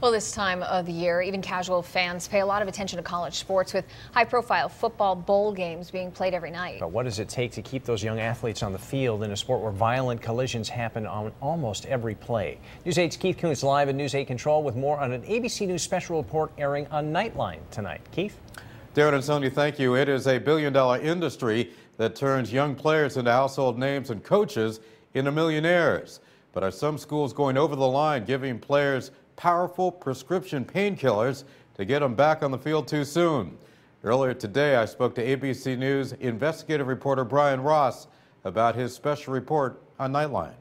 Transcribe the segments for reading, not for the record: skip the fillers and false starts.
Well, this time of the year, even casual fans pay a lot of attention to college sports, with high-profile football bowl games being played every night. But what does it take to keep those young athletes on the field in a sport where violent collisions happen on almost every play? News 8's Keith Kuntz live in News 8 Control with more on an ABC News special report airing on Nightline tonight. Keith? Darren and Sonia, thank you. It is a billion-dollar industry that turns young players into household names and coaches into millionaires. But are some schools going over the line, giving players powerful prescription painkillers to get them back on the field too soon? Earlier today, I spoke to ABC News investigative reporter Brian Ross about his special report on Nightline.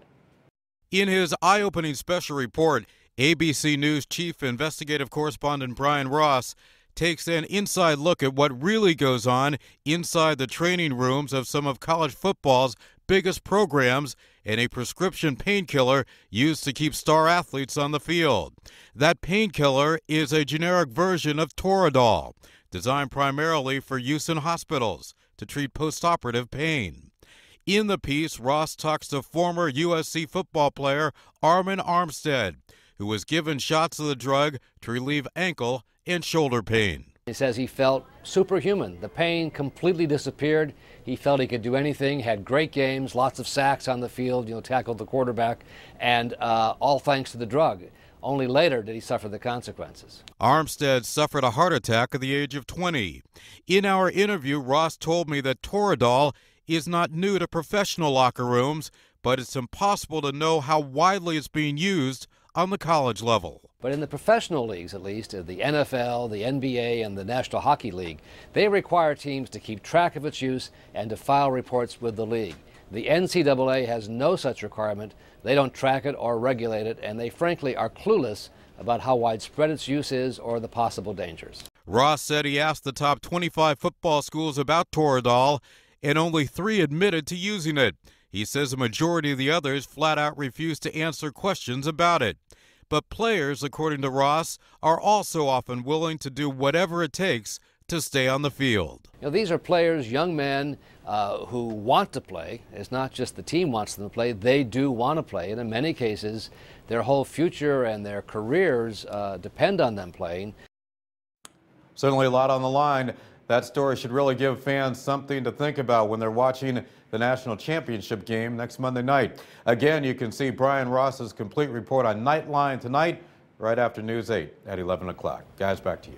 In his eye-opening special report, ABC News chief investigative correspondent Brian Ross takes an inside look at what really goes on inside the training rooms of some of college football's biggest programs and a prescription painkiller used to keep star athletes on the field. That painkiller is a generic version of Toradol, designed primarily for use in hospitals to treat post-operative pain. In the piece, Ross talks to former USC football player Armin Armstead, who was given shots of the drug to relieve ankle and shoulder pain. He says he felt superhuman. The pain completely disappeared. He felt he could do anything, had great games, lots of sacks on the field, tackled the quarterback, and all thanks to the drug. Only later did he suffer the consequences. Armstead suffered a heart attack at the age of 20. In our interview, Ross told me that Toradol is not new to professional locker rooms, but it's impossible to know how widely it's being used on the college level. But in the professional leagues, at least, the NFL, the NBA, and the National Hockey League, they require teams to keep track of its use and to file reports with the league. The NCAA has no such requirement. They don't track it or regulate it, and they frankly are clueless about how widespread its use is or the possible dangers. Ross said he asked the top 25 football schools about Toradol, and only 3 admitted to using it. He says a majority of the others flat out refused to answer questions about it. But players, according to Ross, are also often willing to do whatever it takes to stay on the field. These are players, young men who want to play. It's not just the team wants them to play. They do want to play. And in many cases, their whole future and their careers depend on them playing. Certainly a lot on the line. That story should really give fans something to think about when they're watching the national championship game next Monday night. Again, you can see Brian Ross's complete report on Nightline tonight, right after News 8 at 11 o'clock. Guys, back to you.